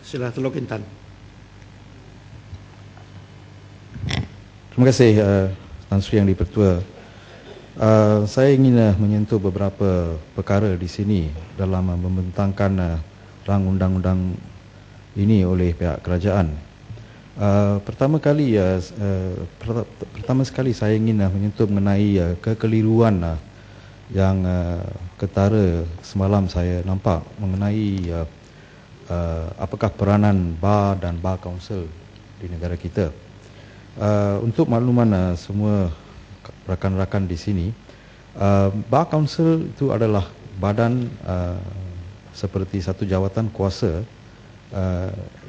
Sila Teluk Intan. Terima kasih Tan Sri Yang di-Pertua. Saya ingin menyentuh beberapa perkara di sini dalam membentangkan rang undang-undang ini oleh pihak kerajaan. Pertama sekali saya ingin menyentuh mengenai kekeliruan yang ketara semalam saya nampak mengenai apakah peranan bar dan bar council di negara kita. Untuk makluman semua rakan-rakan di sini, bar council itu adalah badan seperti satu jawatan kuasa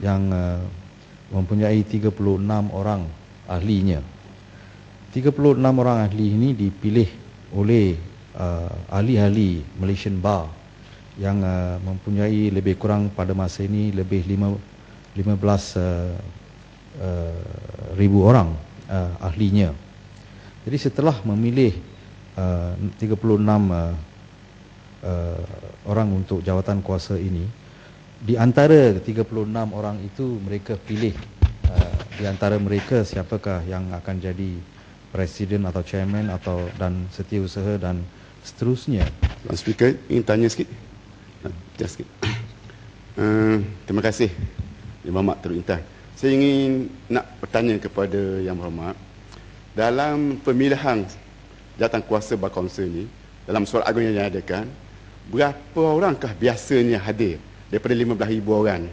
yang mempunyai 36 orang ahlinya. 36 orang ahli ini dipilih oleh ahli-ahli Malaysian Bar yang mempunyai lebih kurang pada masa ini lebih 15 ribu orang ahlinya. Jadi setelah memilih 36 orang untuk jawatan kuasa ini, di antara 36 orang itu mereka pilih di antara mereka siapakah yang akan jadi presiden atau chairman atau dan setiausaha dan seterusnya. Tuan Speaker, ingin tanya sikit. Sikit. Terima kasih Yang Berhormat Teluk Intan. Saya ingin nak bertanya kepada Yang Berhormat, dalam pemilihan jawatan kuasa bar council ni, dalam surat agung yang diadakan, berapa orangkah biasanya hadir daripada 15,000 orang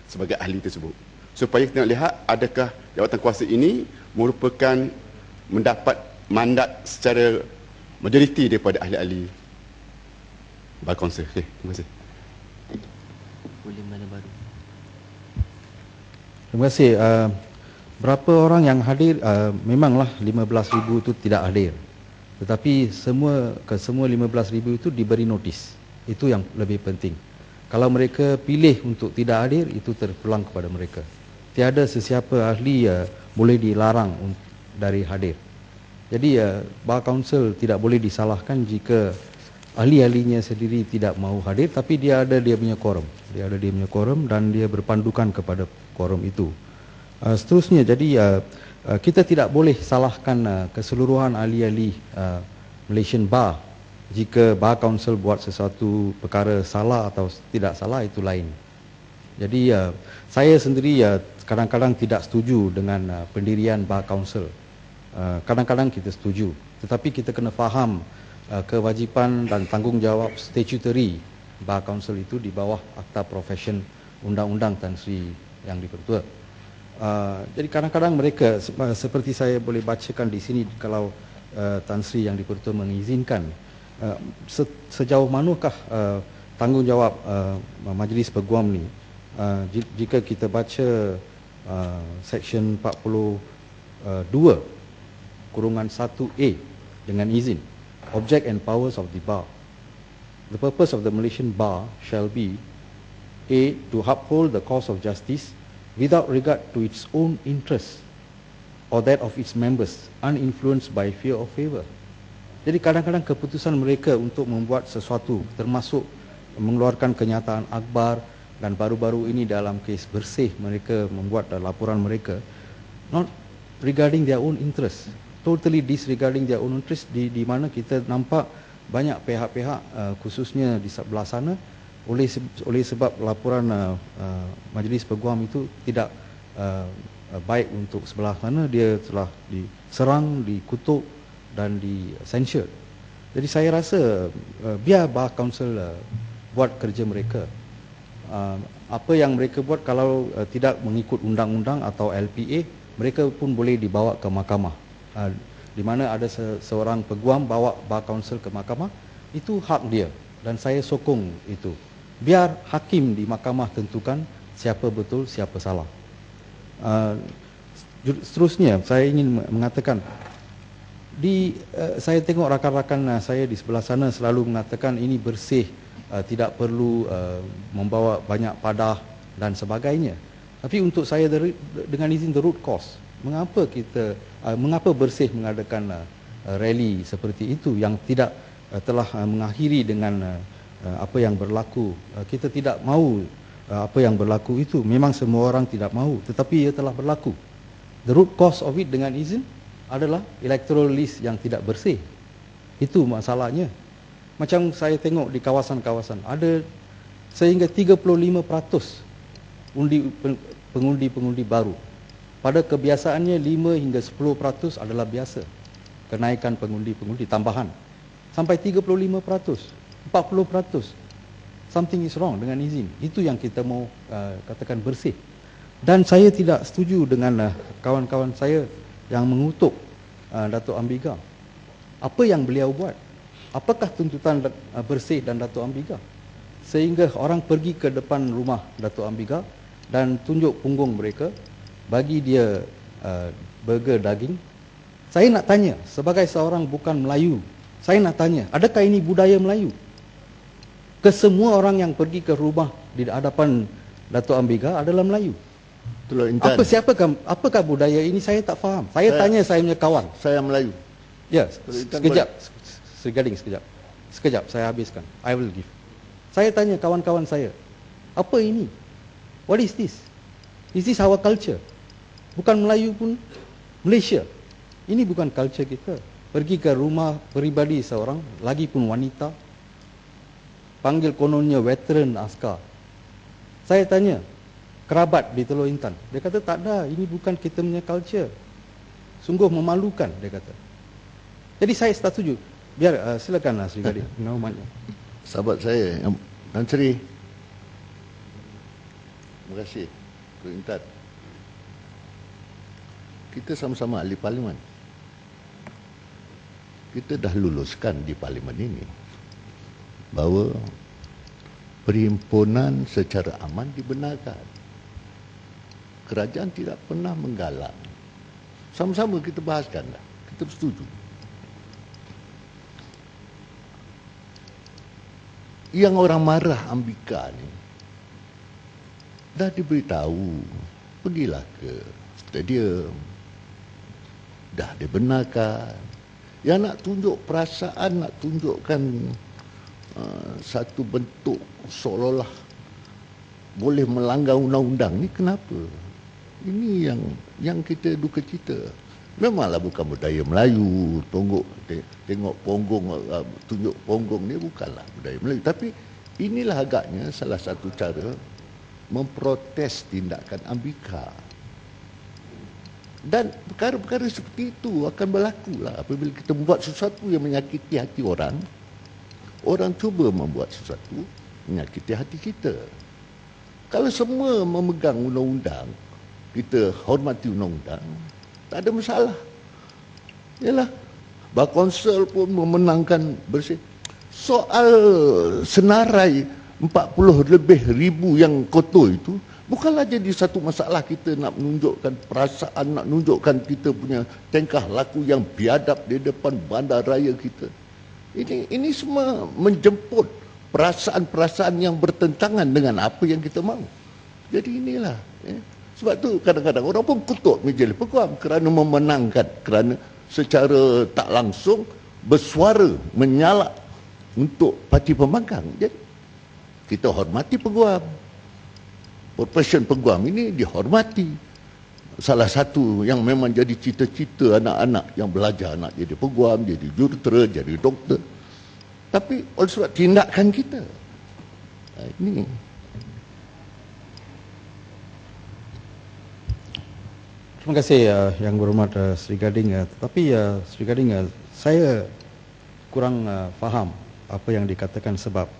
sebagai ahli tersebut? Supaya kita nak lihat adakah jawatan kuasa ini merupakan mendapat mandat secara majoriti daripada ahli-ahli bar council. Okay, terima kasih. Boleh mana baru. Terima kasih. Berapa orang yang hadir, memanglah 15,000 itu tidak hadir. Tetapi semua 15,000 itu diberi notis. Itu yang lebih penting. Kalau mereka pilih untuk tidak hadir, itu terpulang kepada mereka. Tiada sesiapa ahli boleh dilarang dari hadir. Jadi bar council tidak boleh disalahkan jika ahli-ahlinya sendiri tidak mahu hadir, tapi dia ada dia punya quorum. Dia ada dia punya quorum dan dia berpandukan kepada quorum itu. Seterusnya, jadi kita tidak boleh salahkan keseluruhan ahli-ahli Malaysian Bar. Jika bar council buat sesuatu perkara salah atau tidak salah, itu lain. Jadi saya sendiri kadang-kadang tidak setuju dengan pendirian bar council. Kadang-kadang kita setuju, tetapi kita kena faham kewajipan dan tanggungjawab statutory bar council itu di bawah Akta Profession Undang-Undang Tan Sri Yang di-Pertua. Jadi kadang-kadang mereka seperti saya boleh bacakan di sini, kalau Tan Sri Yang di-Pertua mengizinkan, sejauh manakah tanggungjawab Majlis Peguam ni. Jika kita baca Section 42 kurungan 1A dengan izin, Object and powers of the bar. The purpose of the Malaysian Bar shall be A. To uphold the cause of justice without regard to its own interest or that of its members, uninfluenced by fear or favour. Jadi kadang-kadang keputusan mereka untuk membuat sesuatu, termasuk mengeluarkan kenyataan akhbar, dan baru-baru ini dalam kes Bersih mereka membuat laporan mereka, not regarding their own interest, totally disregarding their own interest, di mana kita nampak banyak pihak-pihak khususnya di sebelah sana oleh sebab laporan Majlis Peguam itu tidak baik untuk sebelah sana, dia telah diserang, dikutuk dan di-censure. Jadi saya rasa biar bar council buat kerja mereka. Apa yang mereka buat kalau tidak mengikut undang-undang atau LPA, mereka pun boleh dibawa ke mahkamah. Di mana ada seorang peguam bawa bar council ke mahkamah, itu hak dia dan saya sokong itu. Biar hakim di mahkamah tentukan siapa betul, siapa salah. Seterusnya saya ingin mengatakan, saya tengok rakan-rakan saya di sebelah sana selalu mengatakan ini bersih, tidak perlu membawa banyak padah dan sebagainya. Tapi untuk saya, dengan izin the root cause, mengapa bersih mengadakan rally seperti itu yang tidak telah mengakhiri dengan apa yang berlaku. Kita tidak mahu apa yang berlaku itu. Memang semua orang tidak mahu, tetapi ia telah berlaku. The root cause of it dengan izin adalah electoral list yang tidak bersih. Itu masalahnya. Macam saya tengok di kawasan-kawasan, ada sehingga 35% pengundi-pengundi baru. Pada kebiasaannya 5 hingga 10% adalah biasa. Kenaikan pengundi-pengundi tambahan. Sampai 35%, 40%. Something is wrong dengan izin. Itu yang kita mau katakan bersih. Dan saya tidak setuju dengan kawan-kawan saya yang mengutuk Datuk Ambiga. Apa yang beliau buat? Apakah tuntutan bersih dan Datuk Ambiga? Sehingga orang pergi ke depan rumah Datuk Ambiga dan tunjuk punggung mereka, bagi dia burger daging. Saya nak tanya, sebagai seorang bukan Melayu, saya nak tanya, adakah ini budaya Melayu? Kesemua orang yang pergi ke rumah di hadapan Datuk Ambiga adalah Melayu. Apakah budaya ini? Saya tak faham. Saya tanya saya punya kawan. Saya Melayu. Ya, sekejap. Sri Gading, sekejap. Sekejap, saya habiskan. I will give. Saya tanya kawan-kawan saya, apa ini? What is this? Is this our culture? Bukan Melayu pun Malaysia. Ini bukan culture kita. Pergi ke rumah peribadi seorang, lagi pun wanita, panggil kononnya veteran askar. Saya tanya, kerabat di Teluk Intan. Dia kata tak ada, ini bukan kita punya culture. Sungguh memalukan, dia kata. Jadi saya tak setuju. Biar silakanlah Sri Gading. Namanya. Sahabat saya, Tan Sri. Terima kasih. Teluk Intan. Kita sama-sama ahli parlimen. Kita dah luluskan di parlimen ini bahawa perhimpunan secara aman dibenarkan. Kerajaan tidak pernah menggalang. Sama-sama kita bahaskan dah. Kita bersetuju. Yang orang marah Ambika ni dah diberitahu, pergilah ke stadium, dah dibenarkan. Yang nak tunjuk perasaan, nak tunjukkan satu bentuk seolah-olah boleh melanggar undang-undang ni, kenapa? Ini yang kita duka cita. Memanglah bukan budaya Melayu, tengok punggung, tunjuk punggung ni bukanlah budaya Melayu. Tapi inilah agaknya salah satu cara memprotes tindakan Ambika. Dan perkara-perkara seperti itu akan berlaku lah apabila kita membuat sesuatu yang menyakiti hati orang. Orang cuba membuat sesuatu menyakiti hati kita. Kalau semua memegang undang-undang, kita hormati undang-undang, tak ada masalah. Yalah, Bakonsel pun memenangkan bersih. Soal senarai 40 lebih ribu yang kotor itu bukanlah jadi satu masalah. Kita nak menunjukkan perasaan, nak menunjukkan kita punya tingkah laku yang biadab di depan bandaraya kita. Ini semua menjemput perasaan-perasaan yang bertentangan dengan apa yang kita mahu. Jadi inilah. Sebab tu kadang-kadang orang pun kutuk Majlis Peguam kerana memenangkan, kerana secara tak langsung bersuara menyalak untuk parti pembangkang. Jadi kita hormati Peguam. Profesion Peguam ini dihormati. Salah satu yang memang jadi cita-cita anak-anak yang belajar nak jadi Peguam, jadi jurutera, jadi doktor. Tapi oleh sebab tindakan kita. Ini. Terima kasih Yang Berhormat Sri Gading. Tetapi Sri Gading, saya kurang faham apa yang dikatakan, sebab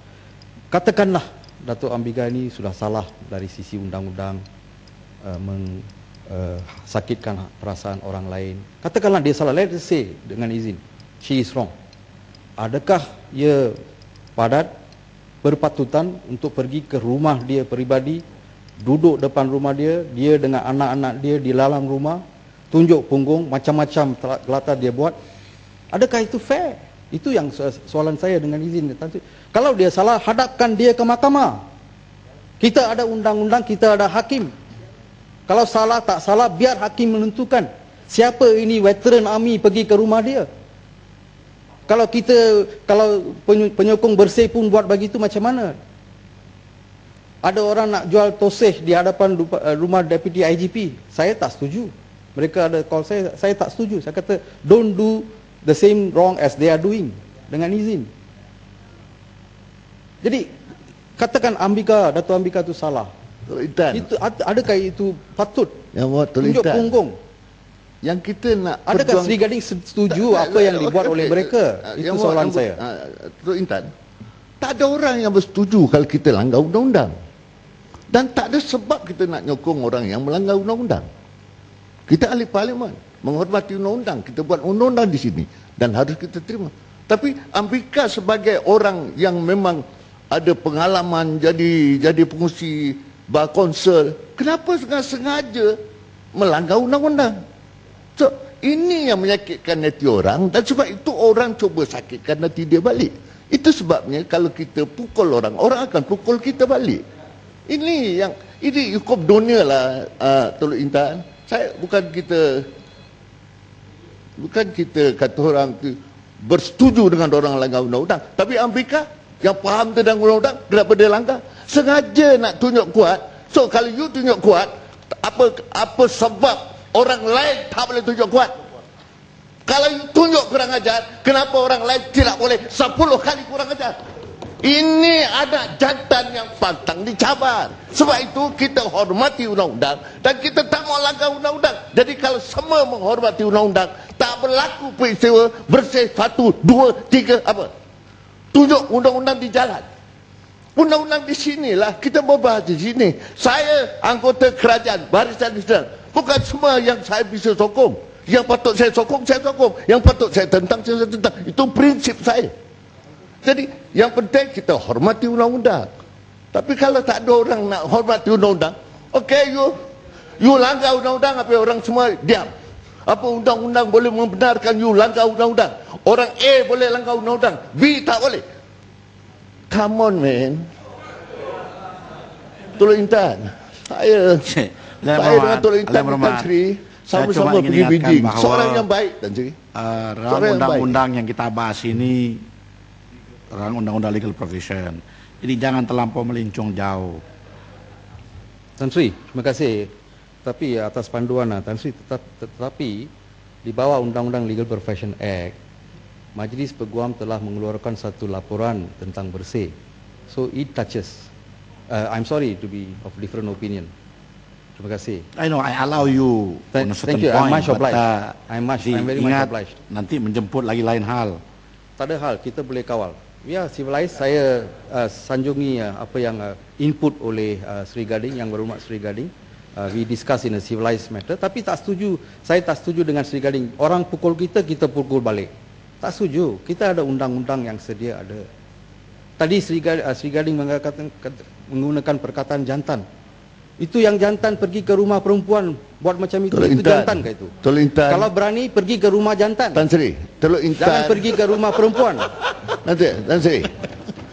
katakanlah Datuk Ambiga ini sudah salah dari sisi undang-undang, sakitkan perasaan orang lain. Katakanlah dia salah, let's say dengan izin, she is wrong. Adakah ia padat berpatutan untuk pergi ke rumah dia peribadi, duduk depan rumah dia dengan anak-anak dia di dalam rumah, tunjuk punggung, macam-macam gelata dia buat? Adakah itu fair? Itu yang soalan saya dengan izin. Kalau dia salah, hadapkan dia ke mahkamah. Kita ada undang-undang, kita ada hakim. Kalau salah tak salah, biar hakim menentukan siapa ini veteran army pergi ke rumah dia. Kalau penyokong bersih pun buat begitu, macam mana? Ada orang nak jual toseh di hadapan rumah Deputy IGP. Saya tak setuju. Mereka ada call saya tak setuju. Saya kata, don't do the same wrong as they are doing. Dengan izin. Jadi, katakan Dato' Ambika itu salah. Tok Intan. Itu adakah itu patut? Yang buat Tok Tunjuk Intan. punggung. Yang kita nak Adakah Sri Gading setuju apa yang dibuat oleh mereka? Itu soalan saya. Tok Intan, tak ada orang yang bersetuju kalau kita langgar undang-undang. Dan tak ada sebab kita nak nyokong orang yang melanggar undang-undang. Kita ahli parlimen, menghormati undang-undang. Kita buat undang-undang di sini dan harus kita terima. Tapi Ambika sebagai orang yang memang ada pengalaman jadi pengurusi bar konsel, kenapa sengaja melanggar undang-undang? So, ini yang menyakitkan hati orang, dan sebab itu orang cuba sakitkan hati dia balik. Itu sebabnya kalau kita pukul orang, orang akan pukul kita balik. Ini hukum dunia lah, Tolok Intan. Saya bukan kita kata orang bersetuju dengan orang langgar undang-undang. Tapi Ambika yang faham tentang undang-undang, kenapa dia langgar? Sengaja nak tunjuk kuat. So kalau you tunjuk kuat, apa sebab orang lain tak boleh tunjuk kuat? Kalau you tunjuk kurang ajar, kenapa orang lain tidak boleh 10 kali kurang ajar? Ini anak jantan yang pantang dicabar. Sebab itu kita hormati undang-undang dan kita tak mau langgar undang-undang. Jadi kalau semua menghormati undang-undang, tak berlaku peristiwa bersih 1, 2, 3 apa. Tunjuk undang-undang di jalan. Undang-undang di sinilah kita berbahas di sini. Saya anggota kerajaan Barisan Nasional. Bukan semua yang saya bisa sokong. Yang patut saya sokong, saya sokong. Yang patut saya tentang, saya tentang. Itu prinsip saya. Jadi yang penting kita hormati undang-undang. Tapi kalau tak ada orang nak hormati undang-undang, okey, you langgar undang-undang, apa orang semua diam. Apa undang-undang boleh membenarkan you langgar undang-undang? Orang A boleh langgar undang-undang, B tak boleh. Come on man. Tolok Intan, saya dengan Tolok Intan Tan Sri sama-sama pergi bidding. Seorang yang baik, Tan Sri. Undang-undang yang kita bahas ini undang-undang legal provision. Jadi jangan terlampau melincung jauh. Tan Sri, terima kasih. Tapi atas panduan Tan Sri, tetapi di bawah Undang-Undang Legal Profession Act, Majlis Peguam telah mengeluarkan satu laporan tentang bersih. So it touches. I'm sorry to be of different opinion. Terima kasih. I know, I allow you on a certain thank you. point. I'm much obliged. I'm very much obliged. Nanti menjemput lagi lain hal. Tak ada hal, kita boleh kawal. Ya, civilized, saya sanjungi apa yang input oleh Sri Gading, yang berhormat Sri Gading. We discuss in a civilized matter. Tapi tak setuju, saya tak setuju dengan Sri Gading. Orang pukul kita, kita pukul balik. Tak setuju, kita ada undang-undang yang sedia ada. Tadi Sri Gading menggunakan perkataan jantan. Itu yang jantan pergi ke rumah perempuan buat macam itu, itu jantan ke itu? Tolok Intan. Kalau berani pergi ke rumah jantan. Tan Sri, Tolok Intan. Jangan pergi ke rumah perempuan. Nanti, Tan Sri.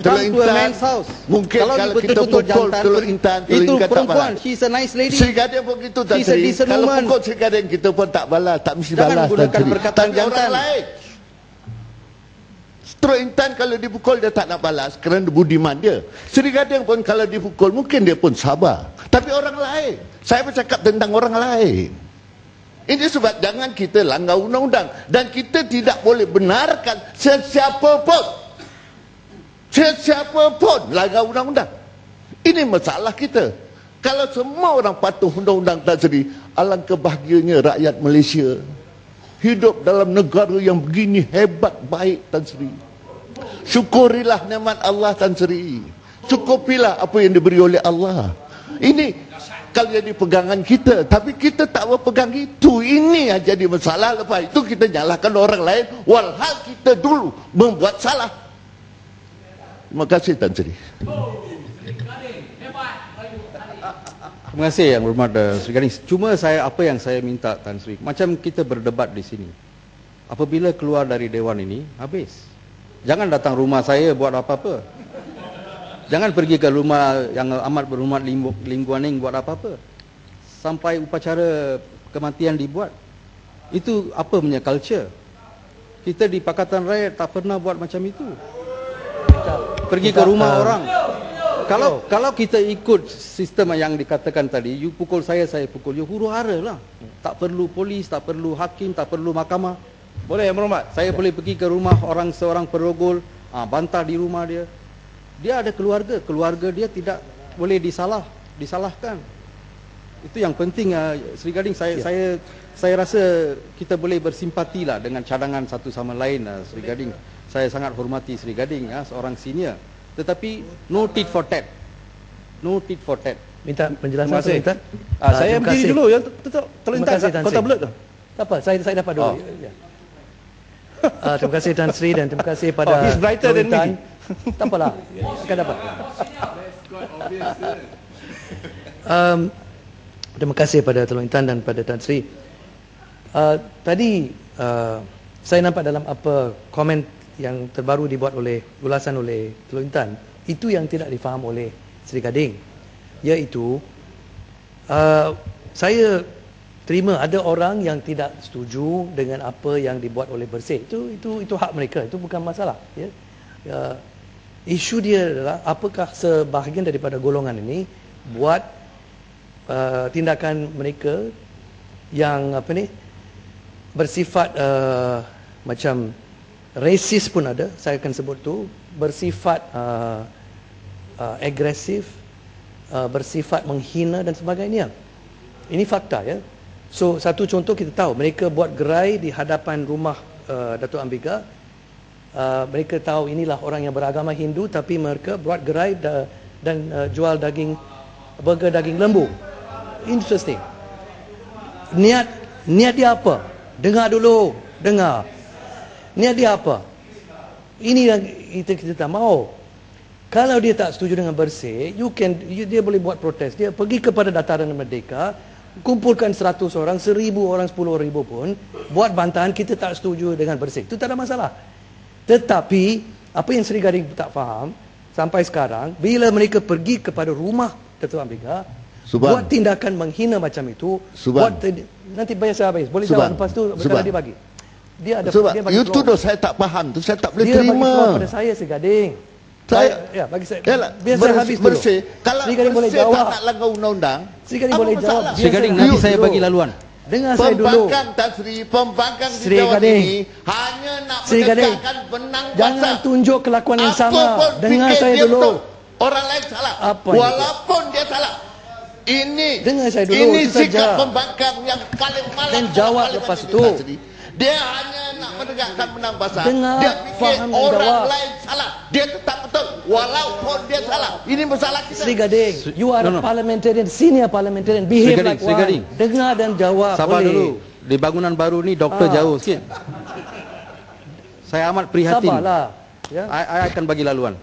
Come to a man's house. Mungkin kalau kita betul-betul pukul jantan, Tolok Intan, itu tak perempuan, balas. she's a nice lady. Sri Gading pun gitu, Tan She's a Sri. decent Kalau woman. pukul Sri Gading, kita pun tak balas, tak mesti Jangan balas, Tan gunakan Sri. perkataan Tapi jantan. orang lain, Tolok Intan kalau dipukul dia tak nak balas kerana budiman dia. Sri Gading pun kalau dipukul mungkin dia pun sabar. Tapi orang lain, saya bercakap tentang orang lain. Ini sebab jangan kita langgar undang-undang dan kita tidak boleh benarkan sesiapa pun langgar undang-undang. Ini masalah kita. Kalau semua orang patuh undang-undang, Tan Sri, alangkah bahagianya rakyat Malaysia hidup dalam negara yang begini hebat baik, Tan Sri. Syukurilah nikmat Allah, Tan Sri. Cukupilah apa yang diberi oleh Allah. Ini kalau jadi pegangan kita, tapi kita tak berpegang itu. Ini yang jadi masalah. Lepas itu kita nyalahkan orang lain, walhal kita dulu membuat salah. Terima kasih, Tan Sri. Terima kasih yang berhormat Sri Gading. Cuma apa yang saya minta, Tan Sri, macam kita berdebat di sini. Apabila keluar dari dewan ini, habis. Jangan datang rumah saya buat apa-apa. Jangan pergi ke rumah yang amat berhormat Lim Guan Eng buat apa-apa. Sampai upacara kematian dibuat. Itu apa punya culture? Kita di Pakatan Rakyat tak pernah buat macam itu. Pergi ke rumah orang. Kalau kita ikut sistem yang dikatakan tadi, you pukul saya pukul you, huru-hara lah. Tak perlu polis, tak perlu hakim, tak perlu mahkamah. Boleh, Yang Berhormat. Saya boleh pergi ke rumah seorang perogol, bantah di rumah dia. Dia ada keluarga dia tidak boleh disalahkan. Itu yang penting, Sri Gading. Saya rasa kita boleh bersimpati lah dengan cadangan satu sama lain, Sri Gading. Saya sangat hormati Sri Gading, seorang senior. Tetapi no tit for tat. No tit for tat. Minta penjelasan Tuan. Saya berdiri dulu yang Teluk Intan Kota Belud tu. Tak apa, saya dapat dulu. Ya. Terima kasih Tan Sri dan terima kasih pada he's brighter than me. Tak apalah, akan dapat. Terima kasih pada Teluk Intan dan pada Tan Sri. Tadi saya nampak dalam apa komen yang terbaru dibuat ulasan oleh Teluk Intan, itu yang tidak difaham oleh Sri Gading, iaitu saya terima ada orang yang tidak setuju dengan apa yang dibuat oleh Bersih. Itu hak mereka, itu bukan masalah, ya. Isu dia adalah apakah sebahagian daripada golongan ini buat tindakan mereka yang bersifat macam rasis pun ada, saya akan sebut tu, bersifat agresif, bersifat menghina dan sebagainya. Ini fakta, ya. So satu contoh kita tahu, mereka buat gerai di hadapan rumah Datuk Ambiga. Mereka tahu inilah orang yang beragama Hindu, tapi mereka buat gerai dan jual burger daging lembu. Interesting. Niat dia apa? Dengar dulu, dengar. Niat dia apa? Ini yang kita tak mahu. Kalau dia tak setuju dengan Bersih, dia boleh buat protes. Dia pergi kepada Dataran Merdeka, kumpulkan 100 orang, 1000 orang, 10,000 pun, buat bantahan kita tak setuju dengan Bersih. Itu tak ada masalah. Tetapi apa yang Sri Gading tak faham sampai sekarang, bila mereka pergi kepada rumah Datuk Ambiga, buat tindakan menghina macam itu, nanti bayar saya habis. Boleh jawab lepas tu berkala dia bagi. Dia ada dia bagi. You tuduh saya tak faham tu, saya tak boleh terima. Dia bagi peluang pada saya, Sri Gading. Bagi saya. Biar saya habis dulu. Kalau Sri Gading boleh jawab. tak nak langgar undang-undang, Sri Gading boleh jawab. Sri Gading, nanti saya bagi laluan. Dengar saya dulu. Pembangkang di Sri Jawa Gading ini hanya nak Sri Gading, menegakkan benang basah. jangan tunjuk kelakuan yang sama. Dengar saya dulu. Orang lain salah. Walaupun dia salah. Dengar saya dulu. Ini sikap pembangkang yang paling malang. Dan jawab lepas itu. Dia hanya nak menegakkan benang basah. Dengar, dia fikir faham dan orang jawab. lain salah. Dia tetap betul walaupun dia salah. Ini masalah kita. Sri Gading, you are a parliamentarian, senior parliamentarian. Behave like Sri Gading. one. Dengar dan jawab. Sabar boleh. dulu. Di bangunan baru ni doktor jauh sikit. Saya amat prihatin. Sabarlah. Ya. I akan bagi laluan.